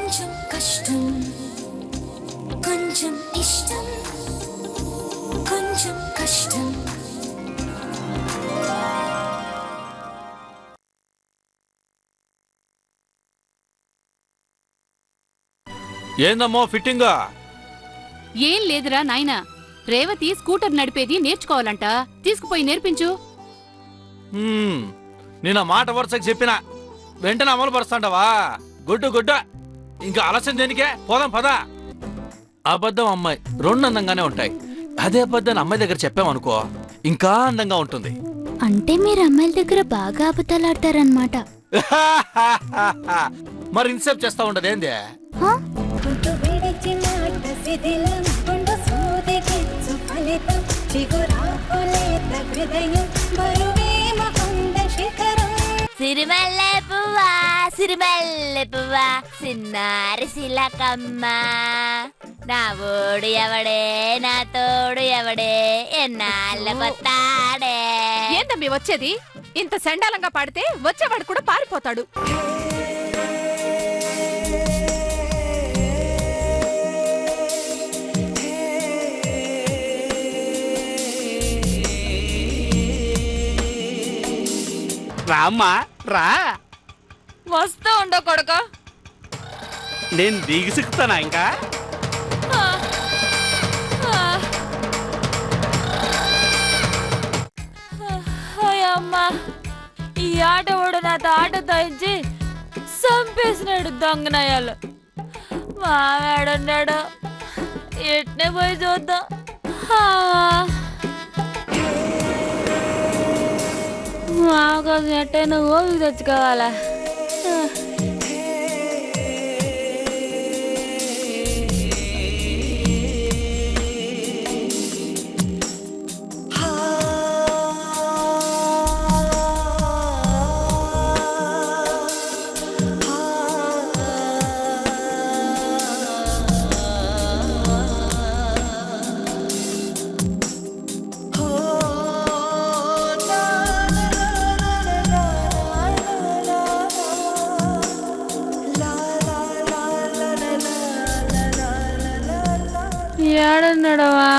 కొంచెం కష్టం కొంచెం ఇష్టం కొంచెం కష్టం. ఏందమ్మో ఫిట్టింగా? ఏం లేదురా నాయనా, రేవతి స్కూటర్ నడిపేది నేర్చుకోవాలంట, తీసుకుపోయి నేర్పించు. నేను మాట వరుసకి చెప్పిన వెంటనే అమలు పరుస్తాంటావా? గుడ్డు గుడ్డ, ఇంకా ఆలస్యం దేనికే, పోదాం పదా. అబద్ధం అమ్మాయి రెండు అందంగానే ఉంటాయి, అదే అబద్ధాన్ని అమ్మాయి దగ్గర చెప్పామనుకో ఇంకా అందంగా ఉంటుంది. అంటే మీరు అమ్మాయిల దగ్గర బాగా అబద్ధాలాడతారనమాట. మరి ఇన్సెప్ట్ చేస్తా ఉండదు ఏంది? సిరిమల్లె పువ్వా సిరిమల్లె పువ్వా సిన్నారి శిలకమ్మ, నా ఓడు ఎవడే నా తోడు ఎవడే ఎన్నాళ్ళ కొత్తాడే. ఏందమ్మి వచ్చేది? ఇంత సండాలంగా పాడితే వచ్చేవాడు కూడా పారిపోతాడు. రామ్మా రా. వస్తూ ఉండో కొడుక. నేను దిగిసిక్కుతానా ఇంకా? అమ్మా, ఈ ఆట ఓడు నాతో ఆట తయించి చంపేసినాడు దొంగనయ్యాలు. మావాడున్నాడు, ఎట్నే పోయి చూద్దాం. మా కోసం ఎట్టైనా ఓపిక తెచ్చుకోవాలా? ఏడన్నాడవా?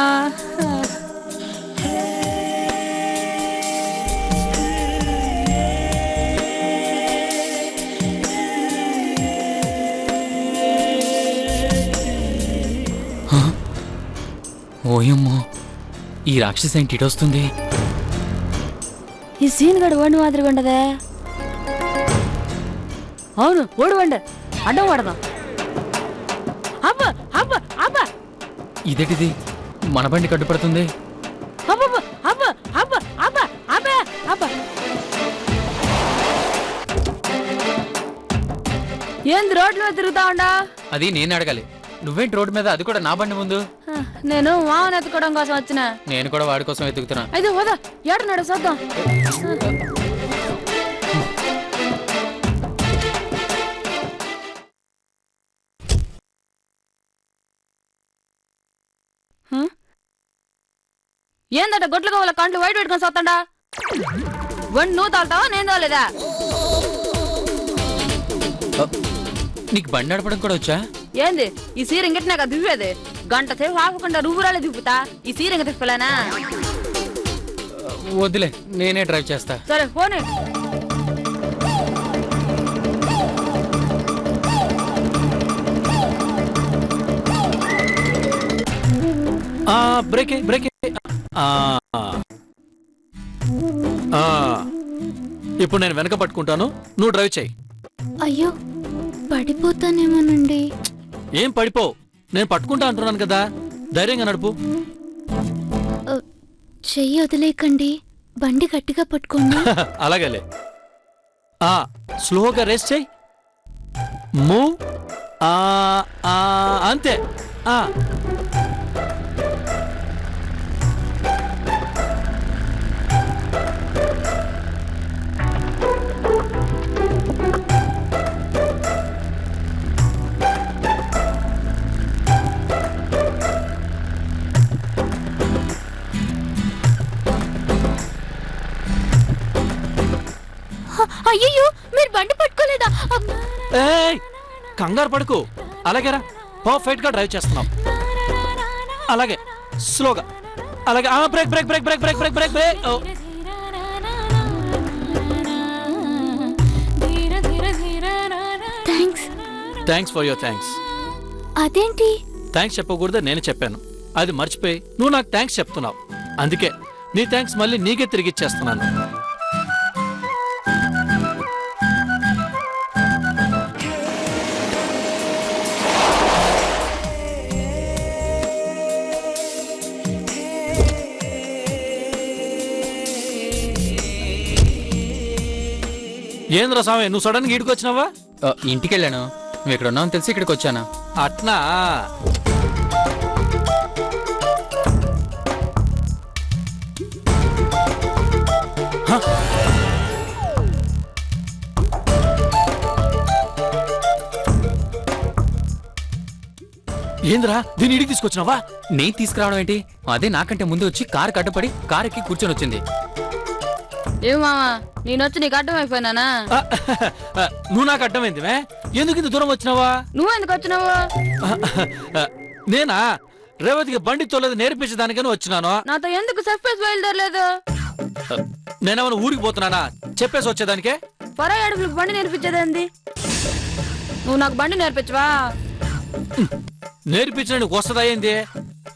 ఓయమ్మో, ఈ రాక్షసి ఏంటి ఇటొస్తుంది? ఈ సీన్ గడు వండి మాదిరిగా ఉండదే. అవును, ఓడి వండి అడ్డం పడదాం. అబ్బా అబ్బా అబ్బా, ఇదేటిది మన బండి కట్టుపడుతుంది? అబ్బా అబ్బా అబ్బా అబ్బా అబ్బా అబ్బా. ఏంది రోడ్ల మీద తిరుగుతా ఉండా? అది నేను అడగాలి, నువ్వేంటి రోడ్డు మీద, అది కూడా నా బండి ముందు? నేను మామని ఎత్తుకోవడం కోసం వచ్చిన. నేను కూడా వాడి కోసం వెతుకుతున్నా. అయితే పోదా, ఏడున్నాడు చూద్దాం. ఏందట గొడ్ల కావాల కంట్లు వైట్ పెట్టుకొని చూస్తాడా? వండి నువ్వు తాగుతావా, నేను తాగలేదా? నీకు బండి నడపడం కూడా వచ్చా? ఏంది ఈ సీర ఇంకెట్నాక దివ్వేది? గంట సేపు ఆపకుండా రూపురాలే దిప్పుతా. ఈ సీర ఇంక తిప్పలేనా? వద్దులే, నేనే డ్రైవ్ చేస్తా. సరే పోనీ. Break break. ఇప్పుడు నేను వెనక పట్టుకుంటాను, నువ్వు డ్రైవ్ చేయి. అయ్యో, పడిపోతానేమోనండి. ఏం పడిపో, నేను పట్టుకుంటా అంటున్నాను కదా, ధైర్యంగా నడుపు. చెయ్యి వదిలేకండి, బండి గట్టిగా పట్టుకోండి. అలాగలే. స్లోగా రేస్ చేయి. మూవ్. అంతే. అయ్యో, మీరు బండి పట్టుకోలేదా? కంగారు పడుకు. అలాగేరా, పర్ఫెక్ట్ గా డ్రైవ్ చేస్తున్నావు. అలాగే స్లోగా. అలాగే break break break break break break break break. Thanks for your thanks. అదేంటి? థ్యాంక్స్ చెప్పకూడదు, నేను చెప్పాను. అది మర్చిపోయి నువ్వు నాకు థ్యాంక్స్ చెప్తున్నావు. అందుకే నీ థ్యాంక్స్ మళ్ళీ నీకే తిరిగి ఇచ్చేస్తున్నాను. ఏంద్ర స్వామి, నువ్వు సడన్ గా ఈడికి వచ్చినావా? ఇంటికి వెళ్ళాను. నువ్వు ఇక్కడ ఉన్నావు తెలిసి ఇక్కడికి వచ్చానా. అట్నా? ఏంద్రా, దీన్ని ఇడికి తీసుకొచ్చినావా? నేను తీసుకురావడం ఏంటి? అదే నాకంటే ముందు వచ్చి కారు కట్టపడి కారు ఎక్కి కూర్చొని వచ్చింది. ఏం మామా, నేనొచ్చి నీకు అడ్డం అయిపోయినానా? నువ్వు నాకు అడ్డమైంది. ఎందుకు ఇంత దూరం వచ్చినావా? నువ్వెందుకు వచ్చినావు? నేనా రేవతికి బండి తోలేదు నేర్పించడానికని వచ్చినాను. నాతో ఎందుకు సర్ప్రైజ్ బయలుదేరలేదు? నేనేమన్నా ఊరికి పోతున్నానా చెప్పేసి వచ్చేదానికే? పరాయి అడుగులకు బండి నేర్పించేదేంది? నువ్వు నాకు బండి నేర్పించవా? నేర్పించిన నీకు వస్తుందా ఏంది?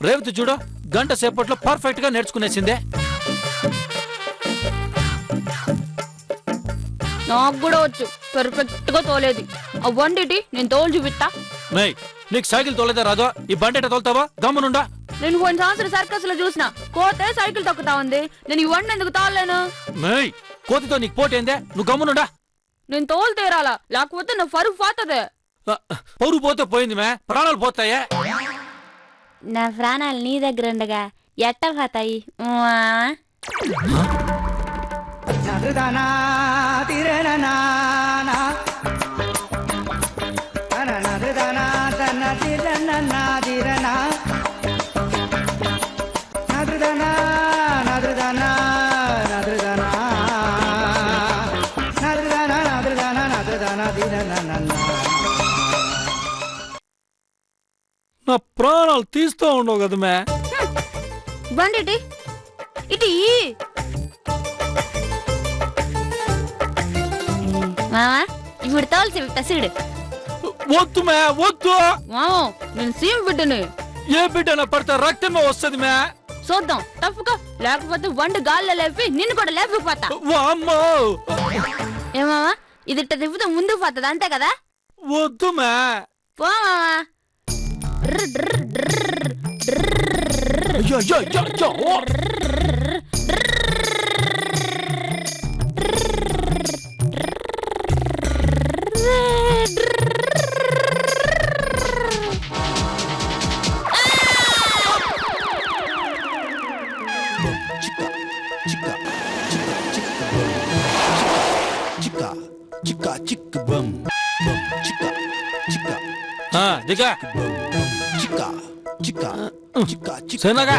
రేవతి చూడు, గంట సేపట్లో పర్ఫెక్ట్ గా నేర్చుకునేసిందే. నాకు కూడా వచ్చు, పర్ఫెక్ట్ గా తోలేది. ఆ బండి నేను తోలు చూపిస్తా. మేయ్, నీకు సైకిల్ తోలేదా రాదో? ఈ బండి ఎట్ట తోలుతావా? గమ్మునుండా. నేను కొన్ని సంవత్సరాలు సర్కస్ లో చూసిన కోతే సైకిల్ తొక్కుతా ఉంది. నేను ఈ బండి ఎందుకు తోలలేను? మేయ్, కోతితో నీకు పోటేందే? నువ్వు గమ్మునుండా. నేను తోలు తీరాలా, లేకపోతే నా పరుగు పోతదే. పరుగు పోతే పోయింది మే, ప్రాణాలు పోతాయే. నా ప్రాణాలు నీ దగ్గర ఉండగా ఎట్ట పోతాయి? నా ప్రాణాలు తీస్తూ ఉండవు కదా మే. బండి ఇటు మావా, ఇప్పుడు తోలు చెప్తా చూడు. వద్దు మే, వద్దు. మామో, నేను సీమ్ బిడ్డని. ఏ బిడ్డన పడితే రక్తమే వస్తుంది మే. చూద్దాం తప్పుకో, లేకపోతే బండి గాల్లో లేపి నిన్ను కూడా లేపిపోతా. వామ్మో, ఏమావా, ఇది ఇట్ట తిప్పుతూ ముందుకు పోతుంది అంతే కదా? వద్దు మే. పో మావా. అయ్యో, అయ్యో, అయ్యో, అయ్యో. దిగా సేనగా.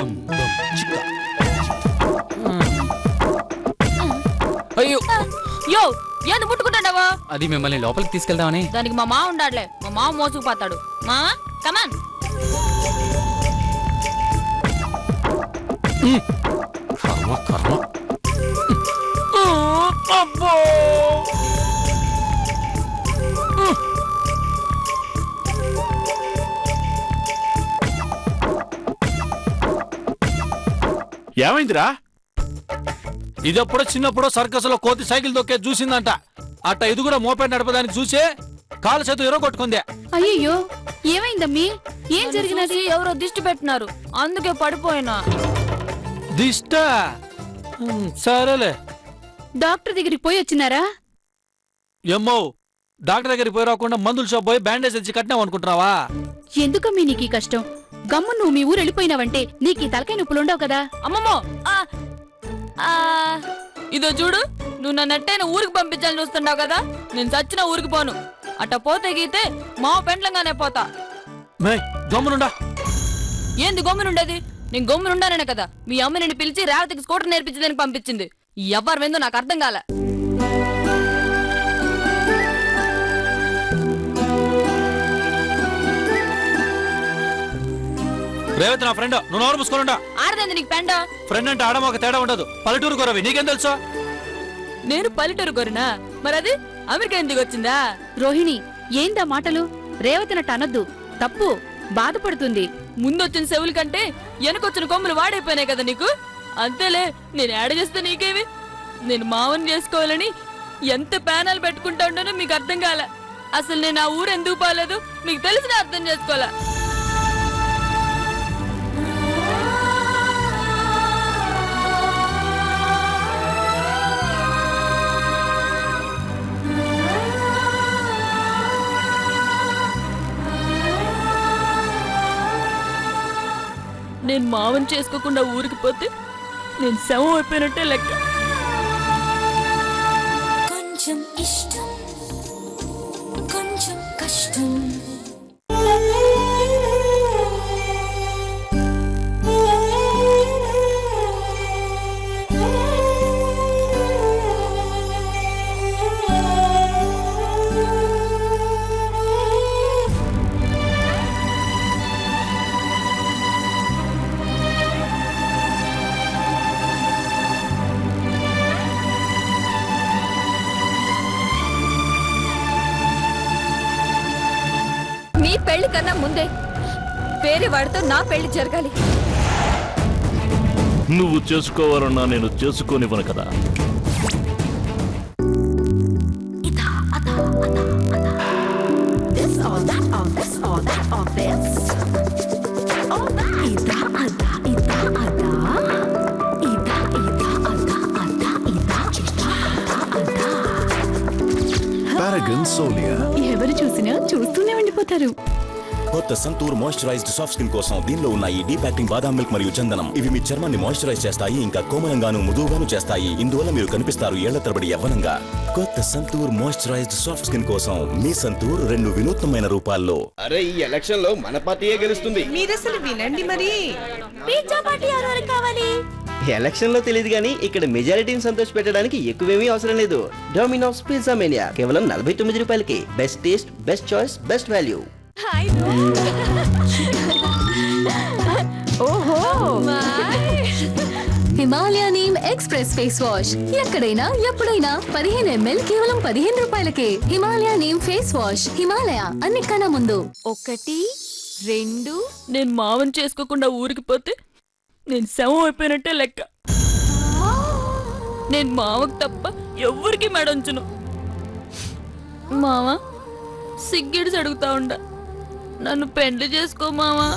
అయ్యో, యో ఏంది ముట్టుకుంటాడావా? అది మిమ్మల్ని లోపలికి తీసుకెళ్దామని. దానికి మా మామ ఉండాలే, మా మామ మోసుకుపోతాడు. మామా కమాన్. కర్మ కర్మ. అబ్బో, ఏమైందిరా? ఇదెప్పుడో చిన్నప్పుడు సర్కస్ లో కోతి సైకిల్ దొక్కే చూసిందంట. అట్ట ఇది కూడా మోపెడ్ నడపదానికి చూసే కాలు చేతు ఎరగొట్టుకుందే. అయ్యయ్యో, ఏమైందమ్మీ? ఏం జరిగినది? ఎవరో దిష్టి పెట్టినారు, అందుకే పడిపోయినా. దిష్ట? సరేలే. డాక్టర్ దగ్గరికి పోయి వచ్చినారా? ఏమ్మో, డాక్టర్ దగ్గరికి పోయి రాకుండా మందుల షాప్ పోయి బ్యాండేజ్ ఇచ్చి కట్టినావు అనుకుంటున్నావా? ఎందుకమ్మీ నీకు ఈ కష్టం? గమ్ము నువ్వు మీ ఊరు వెళ్ళిపోయినావంటే నీకు ఈ తలకాయ నొప్పులుండవు కదా? అమ్మమ్మో, ఇదో చూడు, నువ్వు నన్ను ఎట్టైనా ఊరికి పంపించాలని చూస్తున్నావు కదా. నేను చచ్చిన ఊరికి పోను. అట్ట పోతే గీతే మా పెండ్లంగానే పోతా. మే, గమ్మునుండా. ఏంది గమ్మునుండేది? నేను గమ్మునుండాననే కదా మీ అమ్మ నిన్ను పిలిచి రేవతికి స్కూటర్ నేర్పించదని పంపించింది. ఎవరు వెందో నాకు అర్థం కాలే. రేవతి నా ఫ్రెండ్, నువ్వు నోరు మూసుకుని ఆడదండి నీకు పెండ. ఫ్రెండ్ అంటే ఆడమ ఒక తేడా ఉండదు. పల్లెటూరు కొరవి నీకేం తెలుసు? నేను పల్లెటూరు కోరినా మరి అది అమెరికా ఎందుకు వచ్చిందా? రోహిణి ఏందా మాటలు? రేవతినట్టు అనొద్దు, తప్పు. బాధపడుతుంది. ముందొచ్చిన చెవుల కంటే వెనకొచ్చిన కొమ్ములు వాడైపోయినాయి కదా నీకు. అంతేలే, నేను యాడ చేస్తే నీకేవి? నేను మావని చేసుకోవాలని ఎంత ప్యానాలు పెట్టుకుంటా ఉంటానో మీకు అర్థం కాలే. అసలు నేను ఆ ఊరు ఎందుకు పోలేదు మీకు తెలిసిన అర్థం చేసుకోవాలా? నేను మావని చేసుకోకుండా ఊరికి పోతే నేను శవం అయిపోయినట్టే లెక్క. కొంచెం ఇష్టం కొంచెం కష్టం నీ పెళ్లి కన్నా ముందే వేరే వాడితో నా పెళ్లి జరగాలి. నువ్వు చేసుకోవాలన్నా నేను చేసుకోనివ్వను కదా. పారాగన్ సోలియా. ఎవరు చూసినా చూస్తూనే ఉండిపోతారు. కొత్త సంతూర్ మాయిశ్చరైజ్డ్ సాఫ్ట్ స్కిన్ కోసం దీనిలో ఉన్న ఈ డీప్ యాక్టింగ్ బాదాం మిల్క్ మరియు చందనం ఇవి మీ చర్మాన్ని మాయిశ్చరైజ్ చేస్తాయి, ఇంకా కోమలంగాను మృదువుగాను చేస్తాయి. ఇందువల్ల మీరు కనిపిస్తారు ఏళ్ల తరబడి యవ్వనంగా. కొత్త సంతూర్ మాయిశ్చరైజ్డ్ సాఫ్ట్ స్కిన్ కోసం మీ సంతూర్ 2 వినూత్నమైన రూపాల్లో. అరే ఈ ఎలక్షన్ లో మన పార్టీయే గెలుస్తుంది. మీరసలు వినండి మరి. పిజ్జా పార్టీ ఎవరెవరికి కావాలి? ఎలక్షన్ లో తెలియదు కానీ ఇక్కడ మెజారిటీని సంతోష పెట్టడానికి ఎక్కువేమీ అవసరం లేదు. డొమినోస్ పిజ్జా మేనియా కేవలం 49 రూపాయలకి. Best taste, best choice, best value. ఓహో, Himalaya neem express face wash ఎక్కడైనా ఎప్పుడైనా 15 ml కేవలం 15 రూపాయలకే. Himalaya neem face wash. హిమాలయ అన్నికన్నా ముందు. 1, 2 నేను మావని చేసుకోకుండా ఊరికి పోతే నేను శవం అయిపోయినట్టే లెక్క. నేను మావకు తప్ప ఎవ్వరికి మెడంచును. మావ సిగ్గిడిసి అడుగుతా ఉండ, నన్ను పెండ్లి చేసుకో మావా.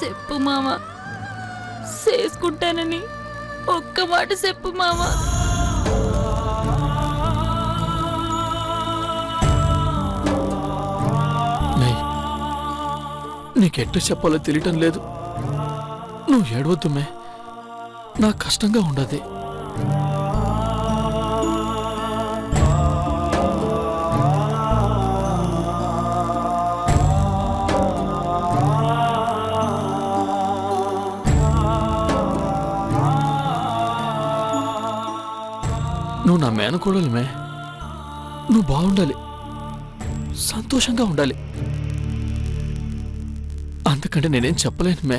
చెప్పు మావా, చేసుకుంటానని ఒక్క మాట చెప్పు మావా. నీకెట్టు చెప్పాలో తెలియటం లేదు. నువ్వు ఏడవద్దు మే, నాకు కష్టంగా ఉండదు. నువ్వు నా మేనకోడలు మే, నువ్వు బాగుండాలి, సంతోషంగా ఉండాలి. అంతకంటే నేనేం చెప్పలేను మే.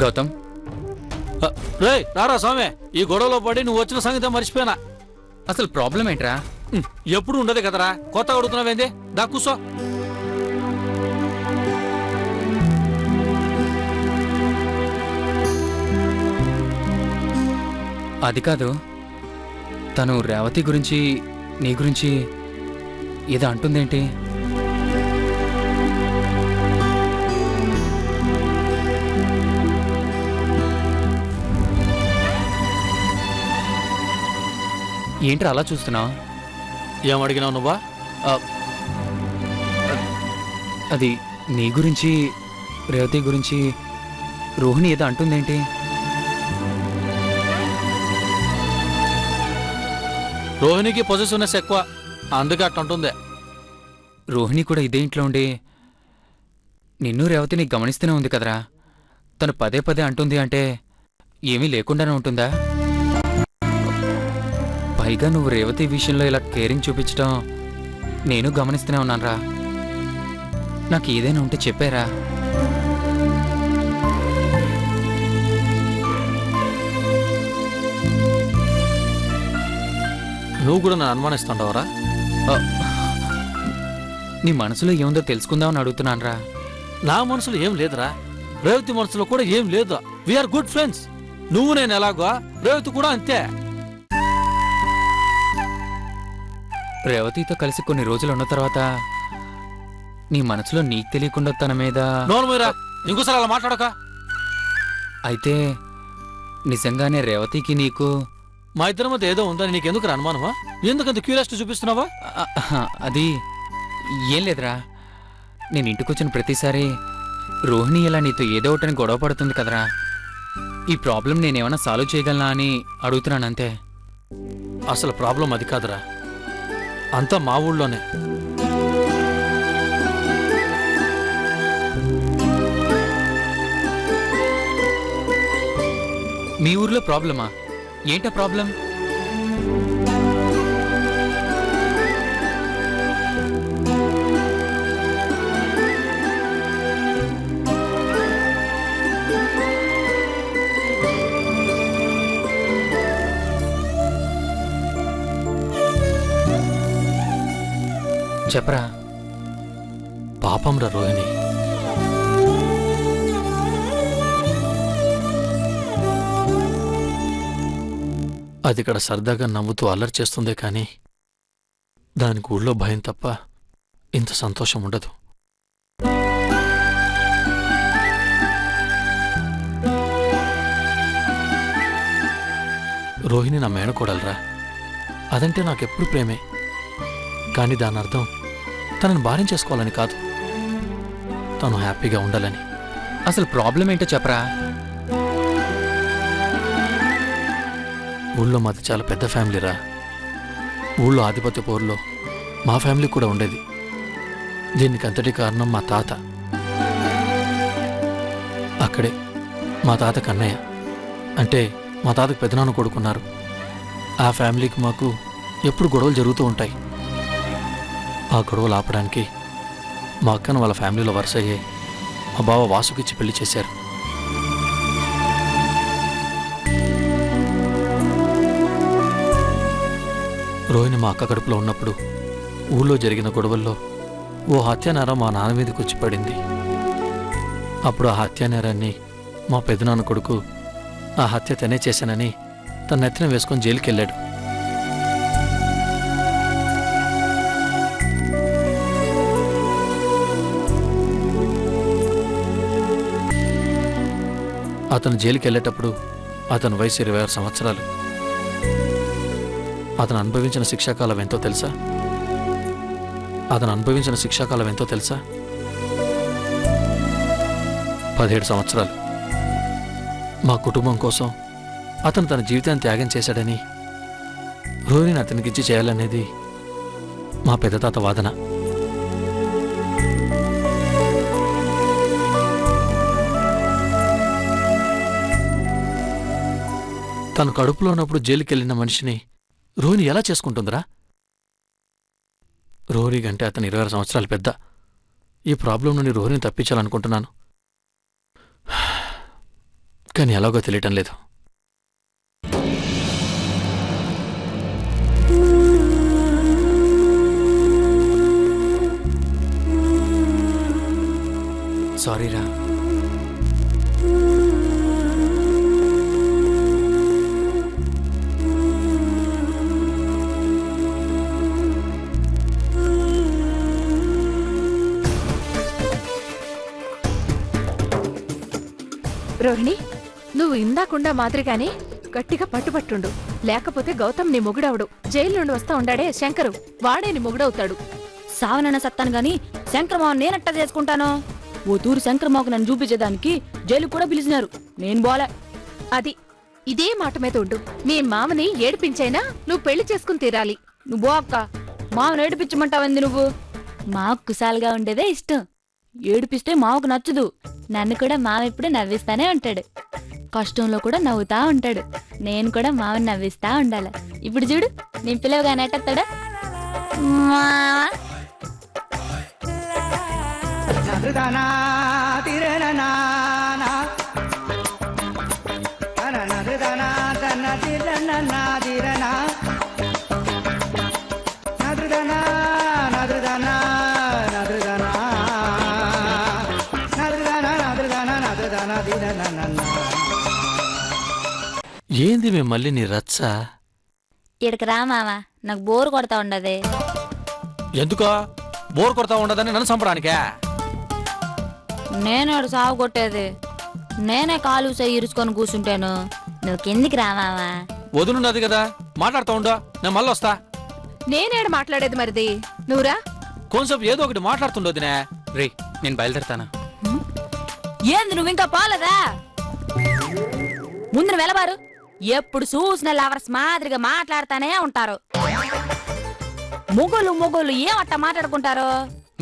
గౌతమ్, రే రారా స్వామి, ఈ గొడవలో పడి నువ్వు వచ్చిన సంగతి మర్చిపోయినా. అసలు ప్రాబ్లం ఏంట్రా? ఎప్పుడు ఉండదు కదరా, కొత్తగా అడుగుతున్నావేంది? దా కూసో. అది కాదు, తను రేవతి గురించి నీ గురించి ఏదో అంటుందేంటి? ఏంట్రా అలా చూస్తున్నావు? ఏమడిగినావు నువ్వా? అది నీ గురించి రేవతి గురించి రోహిణి ఏదో అంటుందేంటి? రోహిణికి పొజిటివ్నెస్ ఎక్కువ, అందుకే అట్టుంటుంది. రోహిణి కూడా ఇదే ఇంట్లో ఉండి నిన్ను రేవతిని గమనిస్తూనే ఉంది కదరా. తను పదే పదే అంటుంది అంటే ఏమీ లేకుండానే ఉంటుందా? పైగా నువ్వు రేవతి విషయంలో ఇలా కేరింగ్ చూపించడం నేను గమనిస్తూనే ఉన్నానురా. నాకు ఏదైనా ఉంటే చెప్పారా? నువ్వు కూడా నన్ను అనుమానిస్తుండవరా? నీ మనసులో ఏముందో తెలుసుకుందామని అడుగుతున్నానురా. నా మనసులో ఏం లేదురా, రేవతి మనసులో కూడా ఏం లేదు. We are good friends. నువ్వు నేను ఎలాగో రేవతి కూడా అంతే. రేవతితో కలిసి కొన్ని రోజులు ఉన్న తర్వాత నీ మనసులో నీకు తెలియకుండా తన మీద నోరు మీరా, ఇంకోసారి అలా మాట్లాడక. అయితే నిజంగానే రేవతికి నీకు మా ఇద్దరి మధ్య ఏదో ఉందని నీకెందుకు అనుమానమా? ఎందుకంత క్యూరియాసిటీ చూపిస్తున్నావా? అది ఏం లేదురా. నేను ఇంటికొచ్చిన ప్రతిసారి రోహిణి ఇలా నీతో ఏదో ఒకటని గొడవ పడుతుంది కదరా. ఈ ప్రాబ్లం నేనేమైనా సాల్వ్ చేయగలనా అని అడుగుతున్నాను అంతే. అసలు ప్రాబ్లం అది కాదురా, అంతా మా ఊళ్ళోనే. మీ ఊర్లో ప్రాబ్లమా? ఏంటా ప్రాబ్లం? చెప్పరా. పాపం రా రోహిణి. అది ఇక్కడ సరదాగా నవ్వుతూ అల్లరి చేస్తుందే కానీ దానికి ఊళ్ళో భయం తప్ప ఇంత సంతోషం ఉండదు. రోహిణి నా మేనకోడలరా, అదంటే నాకెప్పుడు ప్రేమే. కానీ దాని అర్థం తనను భారం చేసుకోవాలని కాదు, తను హ్యాపీగా ఉండాలని. అసలు ప్రాబ్లం ఏంటో చెప్పరా. ఊళ్ళో మాది చాలా పెద్ద ఫ్యామిలీరా. ఊళ్ళో ఆధిపత్య పోరులో మా ఫ్యామిలీ కూడా ఉండేది. దీనికి అంతటి కారణం మా తాత. అక్కడే మా తాత కన్నయ్య, అంటే మా తాతకు పెదనాన్న కొడుకున్నారు. ఆ ఫ్యామిలీకి మాకు ఎప్పుడు గొడవలు జరుగుతూ ఉంటాయి. ఆ గొడవలు ఆపడానికి మా అక్కను వాళ్ళ ఫ్యామిలీలో వరుస అయ్యే మా బావ వాసుకిచ్చి పెళ్లి చేశారు. రోహిణి మా అక్క కడుపులో ఉన్నప్పుడు ఊళ్ళో జరిగిన గొడవల్లో ఓ హత్యానేరం మా నాన్న మీదకి వచ్చి పడింది. అప్పుడు ఆ హత్యానేరాన్ని మా పెదనాన్న కొడుకు ఆ హత్య తనే చేశానని తన నెత్తిన వేసుకొని జైలుకి వెళ్ళాడు. అతను జైలుకి వెళ్ళేటప్పుడు అతని వయసు 26 సంవత్సరాలు. అతను అనుభవించిన శిక్షాకాలం ఎంతో తెలుసా? 17 సంవత్సరాలు. మా కుటుంబం కోసం అతను తన జీవితాన్ని త్యాగం చేశాడని రోహిణిని అతనికిచ్చి చేయాలనేది మా పెద్దతాత వాదన. తను కడుపులో ఉన్నప్పుడు జైలుకి వెళ్ళిన మనిషిని రోహిణి ఎలా చేసుకుంటుందిరా? రోహిణి కంటే అతను 26 సంవత్సరాలు పెద్ద. ఈ ప్రాబ్లం నుండి రోహిణిని తప్పించాలనుకుంటున్నాను, కానీ ఎలాగో తెలియటం లేదు. సారీ రా. రోహిణి, నువ్వు ఇందాకుండా మాదిరిగానే గట్టిగా పట్టుపట్టుండు. లేకపోతే గౌతమ్ నీ మొగుడవడు. జైలు నుండి వస్తా ఉండాడే శంకరు, వాడే నీ మొగుడవుతాడు. సావనన్న సత్తాను గాని శంకరమావ నేనట్ట చేసుకుంటాను. ఓ తూరు శంకరమావకు నన్ను చూపించేదానికి జైలు కూడా పిలిచినారు. నేను బోలే. అది ఇదే మాట మీద ఉండు. మీ మామని ఏడిపించైనా నువ్వు పెళ్లి చేసుకుని తీరాలి. నువ్వు బో అక్క. మావను ఏడిపించమంటావంది నువ్వు. మాకు కుశాలుగా ఉండేదే ఇష్టం. ఏడిపిస్తే మావకు నచ్చదు. నన్ను కూడా మావ ఎప్పుడు నవ్విస్తానే ఉంటాడు. కష్టంలో కూడా నవ్వుతా ఉంటాడు. నేను కూడా మావని నవ్విస్తా ఉండాలి. ఇప్పుడు చూడు, నీ పిల్లవగా నెట్టేస్తాడా? ఏంది మేము మళ్ళీ నీ రచ్చ? ఇక్కడికి రా మామ, నాకు బోర్ కొడతా ఉండదే. ఎందుకో బోర్ కొడతా ఉండదని నన్ను చంపడానికే? నేను సాగు కొట్టేది. నేనే కాలు సై ఇరుచుకొని కూర్చుంటాను. నువ్వు కిందికి రా మామ. వదులున్నది కదా, మాట్లాడుతూ ఉండు. నేను మళ్ళీ వస్తా. నేనేడు మాట్లాడేది మరిది, నువ్వురా. కొంచెం ఏదో ఒకటి మాట్లాడుతుండోదినే. రే, నేను బయలుదేరతానా? ఏంది నువ్వు ఇంకా పోలేదా? ముందు వెలబారు. ఎప్పుడు చూసిన లవర్స్ మాదిరిగా మాట్లాడుతానే ఉంటారు. మొగోళ్ళు ఏమట్ట మాట్లాడుకుంటారు?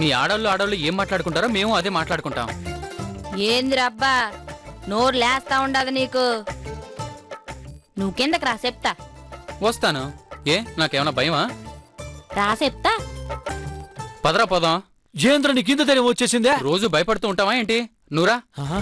నీ ఆడోళ్ళు ఏం మాట్లాడుకుంటారో మేము అదే మాట్లాడుకుంటాం. ఏందిరబ్బా, నోరు లేస్తా ఉండదు నీకు. నువ్వు కిందకి రా చెప్తా. వస్తాను. ఏ, నాకేమన్నా భయమా? రా చెప్తా. పదరా పోదాం. జయేంద్ర నీ కింద ధైర్యం వచ్చేసిందే. రోజు భయపడుతూ ఉంటావా ఏంటి? నువ్వురా. ఆహా.